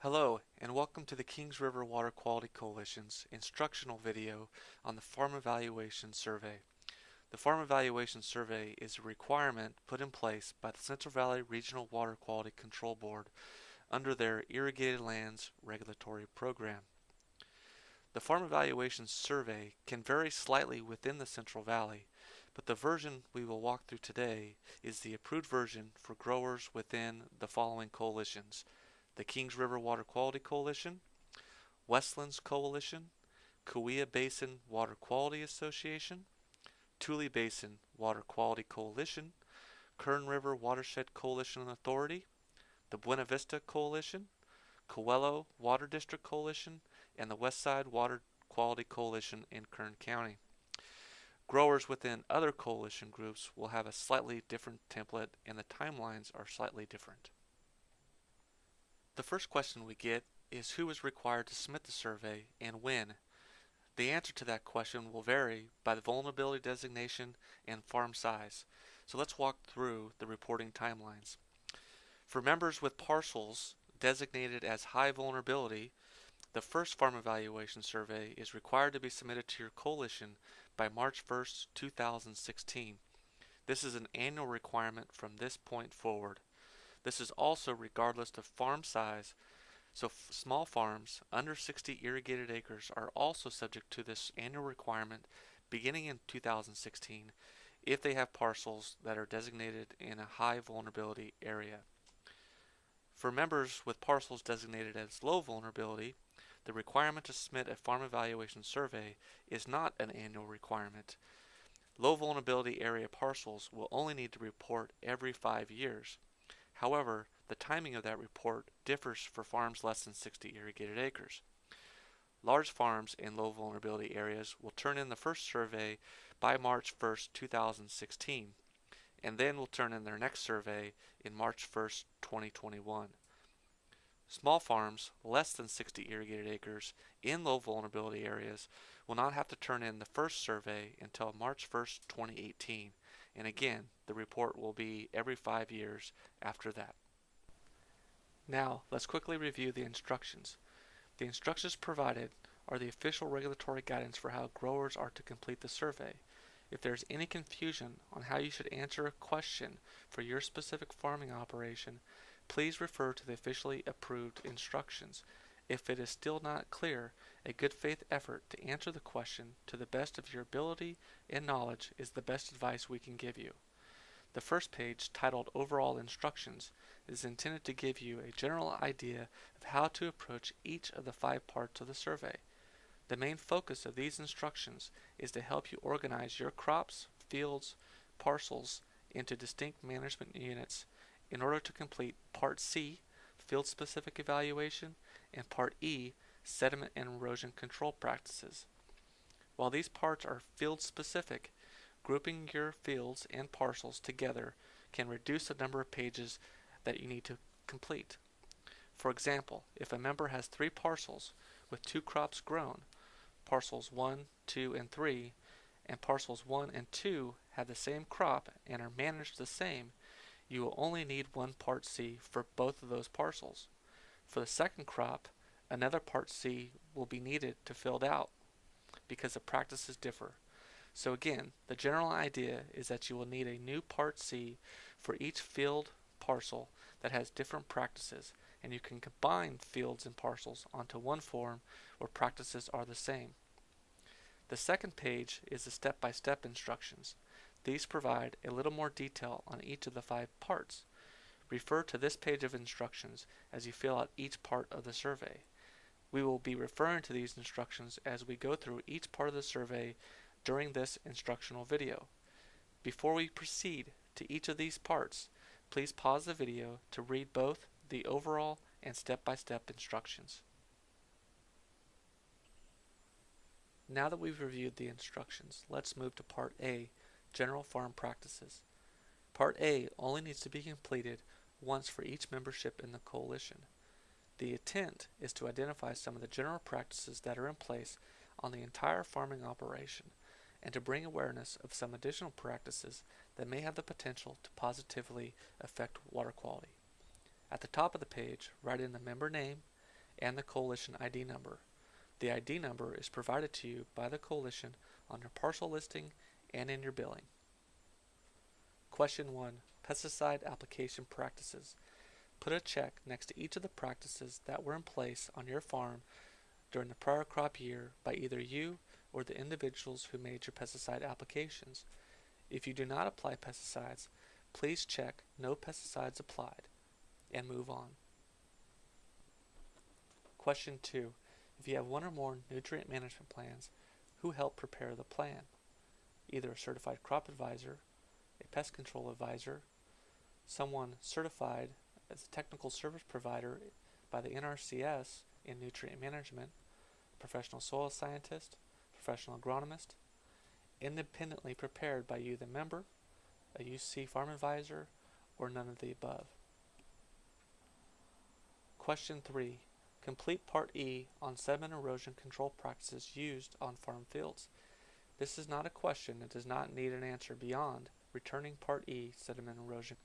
Hello, and welcome to the Kings River Water Quality Coalition's instructional video on the Farm Evaluation Survey. The Farm Evaluation Survey is a requirement put in place by the Central Valley Regional Water Quality Control Board under their Irrigated Lands Regulatory Program. The Farm Evaluation Survey can vary slightly within the Central Valley, but the version we will walk through today is the approved version for growers within the following coalitions: the Kings River Water Quality Coalition, Westlands Coalition, Cahuilla Basin Water Quality Association, Tule Basin Water Quality Coalition, Kern River Watershed Coalition Authority, the Buena Vista Coalition, Coelho Water District Coalition, and the Westside Water Quality Coalition in Kern County. Growers within other coalition groups will have a slightly different template, and the timelines are slightly different. The first question we get is who is required to submit the survey and when. The answer to that question will vary by the vulnerability designation and farm size. So let's walk through the reporting timelines. For members with parcels designated as high vulnerability, the first farm evaluation survey is required to be submitted to your coalition by March 1st, 2016. This is an annual requirement from this point forward. This is also regardless of farm size, so small farms under 60 irrigated acres are also subject to this annual requirement beginning in 2016 if they have parcels that are designated in a high vulnerability area. For members with parcels designated as low vulnerability, the requirement to submit a farm evaluation survey is not an annual requirement. Low vulnerability area parcels will only need to report every 5 years. However, the timing of that report differs for farms less than 60 irrigated acres. Large farms in low vulnerability areas will turn in the first survey by March 1st, 2016, and then will turn in their next survey in March 1st, 2021. Small farms less than 60 irrigated acres in low vulnerability areas will not have to turn in the first survey until March 1st, 2018, and again, the report will be every 5 years after that. Now, let's quickly review the instructions. The instructions provided are the official regulatory guidance for how growers are to complete the survey. If there is any confusion on how you should answer a question for your specific farming operation, please refer to the officially approved instructions. If it is still not clear, a good faith effort to answer the question to the best of your ability and knowledge is the best advice we can give you. The first page, titled Overall Instructions, is intended to give you a general idea of how to approach each of the 5 parts of the survey. The main focus of these instructions is to help you organize your crops, fields, parcels into distinct management units in order to complete Part C, Field-Specific Evaluation, and Part E, Sediment and Erosion Control Practices. While these parts are field-specific, grouping your fields and parcels together can reduce the number of pages that you need to complete. For example, if a member has 3 parcels with 2 crops grown, parcels 1, 2, and 3, and parcels 1 and 2 have the same crop and are managed the same, you will only need one Part C for both of those parcels. For the second crop, another Part C will be needed to fill it out because the practices differ. So again, the general idea is that you will need a new Part C for each field parcel that has different practices, and you can combine fields and parcels onto one form where practices are the same. The second page is the step-by-step instructions. These provide a little more detail on each of the 5 parts. Refer to this page of instructions as you fill out each part of the survey. We will be referring to these instructions as we go through each part of the survey during this instructional video. Before we proceed to each of these parts, please pause the video to read both the overall and step-by-step instructions. Now that we've reviewed the instructions, let's move to Part A, General Farm Practices. Part A only needs to be completed once for each membership in the coalition. The intent is to identify some of the general practices that are in place on the entire farming operation and to bring awareness of some additional practices that may have the potential to positively affect water quality. At the top of the page, write in the member name and the coalition ID number. The ID number is provided to you by the coalition on your parcel listing and in your billing. Question 1. Pesticide application practices. Put a check next to each of the practices that were in place on your farm during the prior crop year by either you or the individuals who made your pesticide applications. If you do not apply pesticides, please check No Pesticides Applied and move on. Question 2. If you have one or more nutrient management plans, who helped prepare the plan? Either a certified crop advisor, a pest control advisor, someone certified as a technical service provider by the NRCS in nutrient management, professional soil scientist, professional agronomist, independently prepared by you the member, a UC farm advisor, or none of the above. Question 3. Complete Part E on sediment erosion control practices used on farm fields. This is not a question and does not need an answer beyond returning Part E sediment erosion.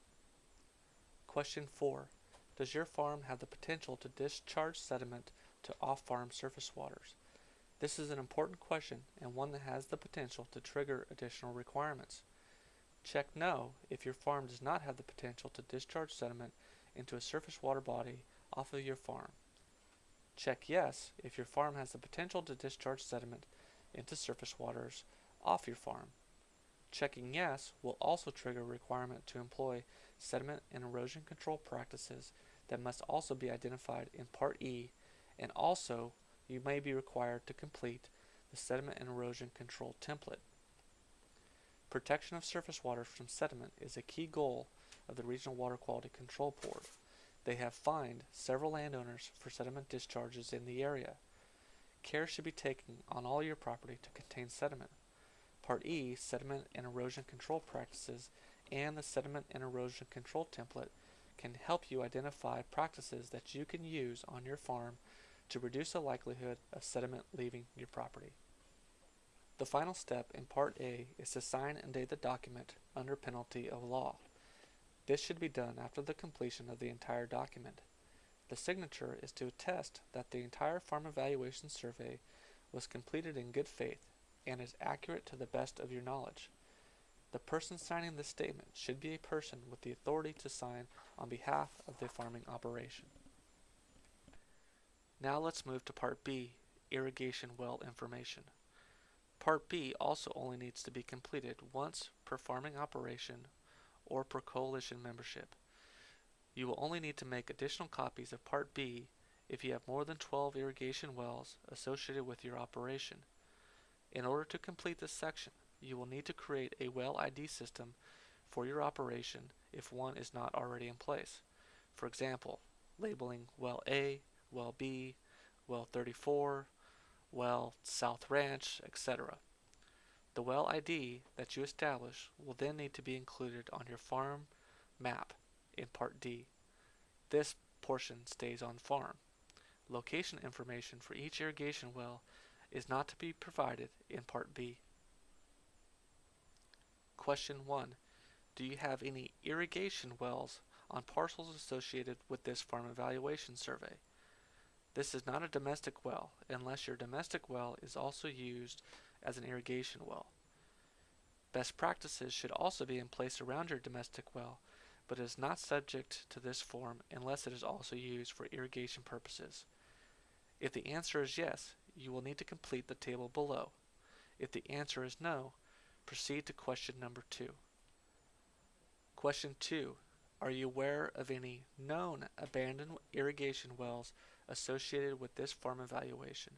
Question 4. Does your farm have the potential to discharge sediment to off-farm surface waters? This is an important question and one that has the potential to trigger additional requirements. Check No if your farm does not have the potential to discharge sediment into a surface water body off of your farm. Check Yes if your farm has the potential to discharge sediment into surface waters off your farm. Checking Yes will also trigger a requirement to employ sediment and erosion control practices that must also be identified in Part E, and also you may be required to complete the sediment and erosion control template. Protection of surface waters from sediment is a key goal of the Regional Water Quality Control Board. They have fined several landowners for sediment discharges in the area. Care should be taken on all your property to contain sediment. Part E, sediment and erosion control practices, and the sediment and erosion control template can help you identify practices that you can use on your farm to reduce the likelihood of sediment leaving your property. The final step in Part A is to sign and date the document under penalty of law. This should be done after the completion of the entire document. The signature is to attest that the entire farm evaluation survey was completed in good faith and is accurate to the best of your knowledge. The person signing this statement should be a person with the authority to sign on behalf of the farming operation. Now let's move to Part B, irrigation well information. Part B also only needs to be completed once per farming operation or per coalition membership. You will only need to make additional copies of Part B if you have more than 12 irrigation wells associated with your operation. In order to complete this section, you will need to create a well ID system for your operation if one is not already in place. For example, labeling Well A, Well B, Well 34, Well South Ranch, etc. The well ID that you establish will then need to be included on your farm map in Part D. This portion stays on farm. Location information for each irrigation well is not to be provided in Part B. Question 1. Do you have any irrigation wells on parcels associated with this farm evaluation survey? This is not a domestic well unless your domestic well is also used as an irrigation well. Best practices should also be in place around your domestic well, but is not subject to this form unless it is also used for irrigation purposes. If the answer is yes, you will need to complete the table below. If the answer is no, proceed to question number 2. Question 2. Are you aware of any known abandoned irrigation wells associated with this farm evaluation?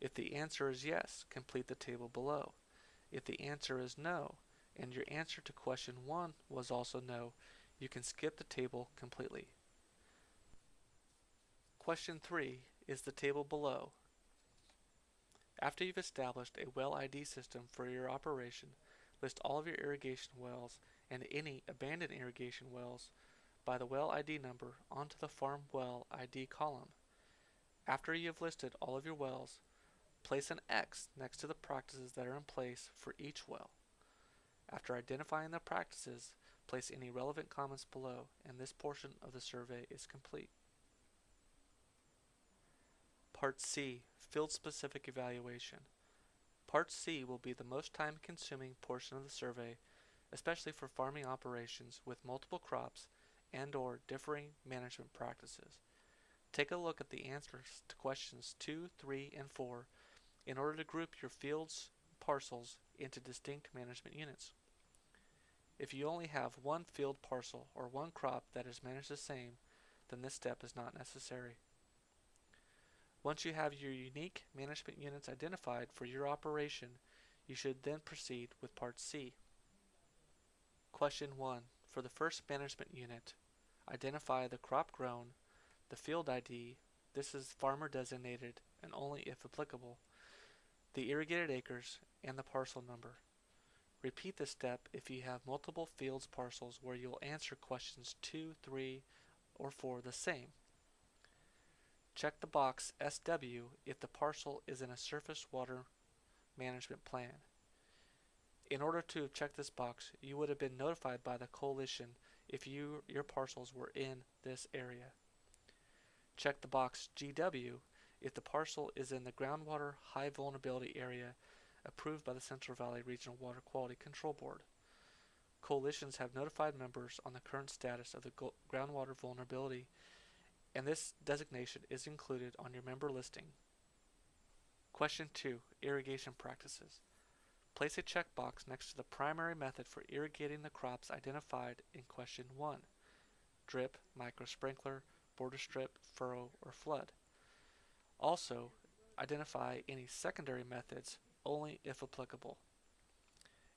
If the answer is yes, complete the table below. If the answer is no, and your answer to question 1 was also no, you can skip the table completely. Question 3 is the table below. After you've established a well ID system for your operation, list all of your irrigation wells and any abandoned irrigation wells by the well ID number onto the farm well ID column. After you have listed all of your wells, place an X next to the practices that are in place for each well. After identifying the practices, place any relevant comments below, and this portion of the survey is complete. Part C, Field-Specific Evaluation. Part C will be the most time-consuming portion of the survey, especially for farming operations with multiple crops and/or differing management practices. Take a look at the answers to questions 2, 3, and 4 in order to group your field's parcels into distinct management units. If you only have one field parcel or one crop that is managed the same, then this step is not necessary. Once you have your unique management units identified for your operation, you should then proceed with Part C. Question 1. For the first management unit, identify the crop grown, the field ID, this is farmer designated and only if applicable, the irrigated acres, and the parcel number. Repeat this step if you have multiple fields parcels where you'll answer questions 2, 3, or 4 the same. Check the box SW if the parcel is in a surface water management plan. In order to check this box, you would have been notified by the coalition if your parcels were in this area. Check the box GW if the parcel is in the groundwater high vulnerability area approved by the Central Valley Regional Water Quality Control Board. Coalitions have notified members on the current status of the groundwater vulnerability, and this designation is included on your member listing. Question 2. Irrigation practices. Place a checkbox next to the primary method for irrigating the crops identified in question 1. Drip, microsprinkler, border strip, furrow, or flood. Also, identify any secondary methods only if applicable.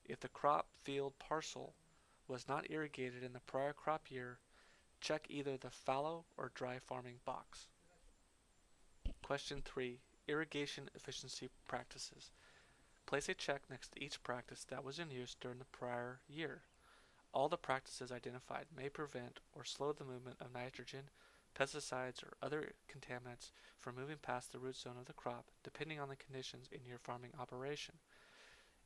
If the crop field parcel was not irrigated in the prior crop year, check either the fallow or dry farming box. Question 3. Irrigation efficiency practices. Place a check next to each practice that was in use during the prior year. All the practices identified may prevent or slow the movement of nitrogen, pesticides, or other contaminants from moving past the root zone of the crop, depending on the conditions in your farming operation.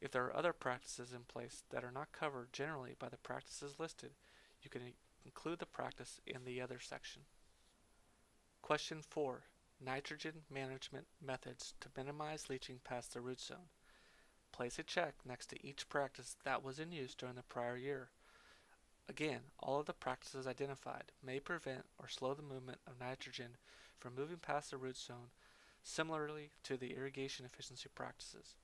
If there are other practices in place that are not covered generally by the practices listed, you can include the practice in the other section. Question 4. Nitrogen management methods to minimize leaching past the root zone. Place a check next to each practice that was in use during the prior year. Again, all of the practices identified may prevent or slow the movement of nitrogen from moving past the root zone, similarly to the irrigation efficiency practices.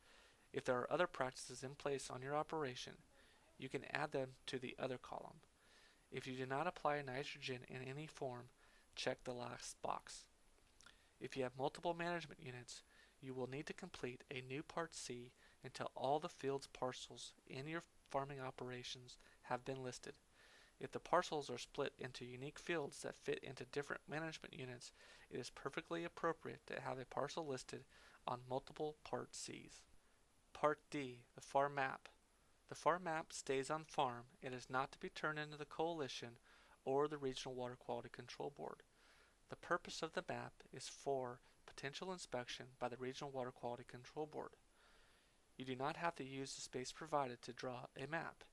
If there are other practices in place on your operation, you can add them to the other column. If you do not apply nitrogen in any form, check the last box. If you have multiple management units, you will need to complete a new Part C until all the field's parcels in your farming operations have been listed. If the parcels are split into unique fields that fit into different management units, it is perfectly appropriate to have a parcel listed on multiple Part Cs. Part D, the farm map. The farm map stays on farm and is not to be turned into the coalition or the Regional Water Quality Control Board. The purpose of the map is for potential inspection by the Regional Water Quality Control Board. You do not have to use the space provided to draw a map.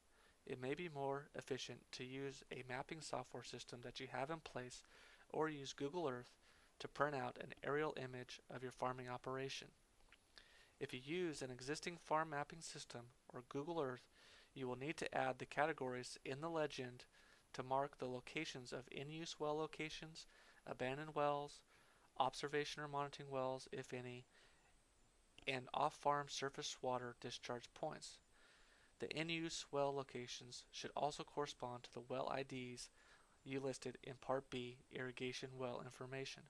It may be more efficient to use a mapping software system that you have in place or use Google Earth to print out an aerial image of your farming operation. If you use an existing farm mapping system or Google Earth, you will need to add the categories in the legend to mark the locations of in-use well locations, abandoned wells, observation or monitoring wells, if any, and off-farm surface water discharge points. The in-use well locations should also correspond to the well IDs you listed in Part B, Irrigation Well Information.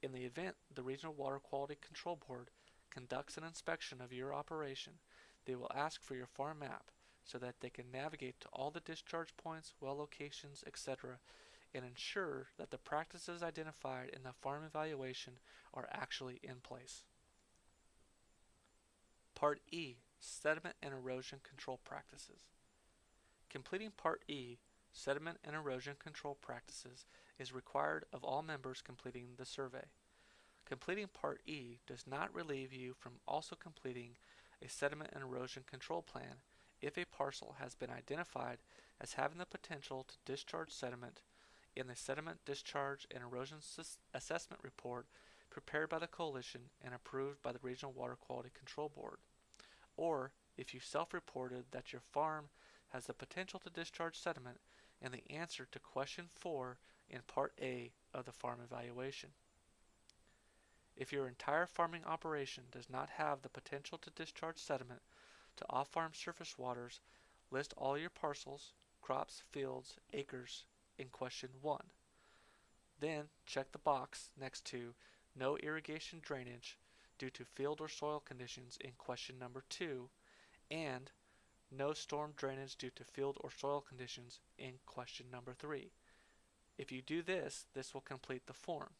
In the event the Regional Water Quality Control Board conducts an inspection of your operation, they will ask for your farm map so that they can navigate to all the discharge points, well locations, etc., and ensure that the practices identified in the farm evaluation are actually in place. Part E, Sediment and Erosion Control Practices. Completing Part E, Sediment and Erosion Control Practices, is required of all members completing the survey. Completing Part E does not relieve you from also completing a sediment and erosion control plan if a parcel has been identified as having the potential to discharge sediment in the Sediment Discharge and Erosion Assessment Report prepared by the Coalition and approved by the Regional Water Quality Control Board. Or if you self-reported that your farm has the potential to discharge sediment and the answer to question 4 in Part A of the farm evaluation. If your entire farming operation does not have the potential to discharge sediment to off-farm surface waters, list all your parcels, crops, fields, acres in question 1. Then check the box next to no irrigation drainage due to field or soil conditions in question number 2 and no storm drainage due to field or soil conditions in question number 3. If you do this, this will complete the form.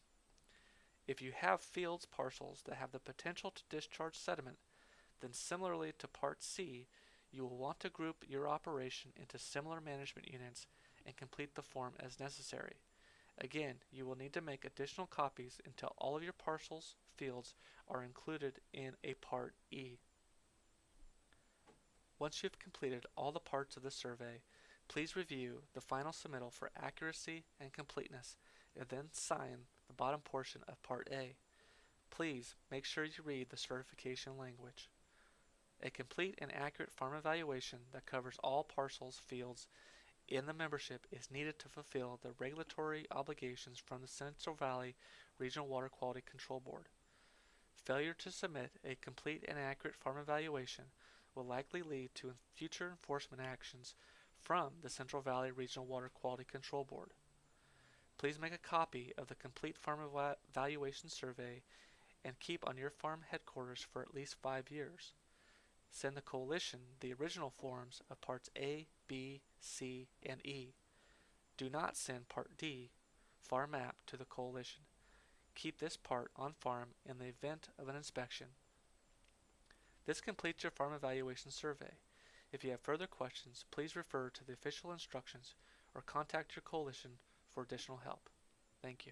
If you have fields parcels that have the potential to discharge sediment, then similarly to Part C, you will want to group your operation into similar management units and complete the form as necessary. Again, you will need to make additional copies until all of your parcels fields are included in a Part E. Once you've completed all the parts of the survey, please review the final submittal for accuracy and completeness and then sign the bottom portion of Part A. Please make sure you read the certification language. A complete and accurate farm evaluation that covers all parcels fields in the membership is needed to fulfill the regulatory obligations from the Central Valley Regional Water Quality Control Board. Failure to submit a complete and accurate farm evaluation will likely lead to future enforcement actions from the Central Valley Regional Water Quality Control Board. Please make a copy of the complete farm evaluation survey and keep on your farm headquarters for at least 5 years. Send the Coalition the original forms of Parts A, B, C, and E. Do not send Part D, Farm Map, to the Coalition. Keep this part on farm in the event of an inspection. This completes your farm evaluation survey. If you have further questions, please refer to the official instructions or contact your Coalition for additional help. Thank you.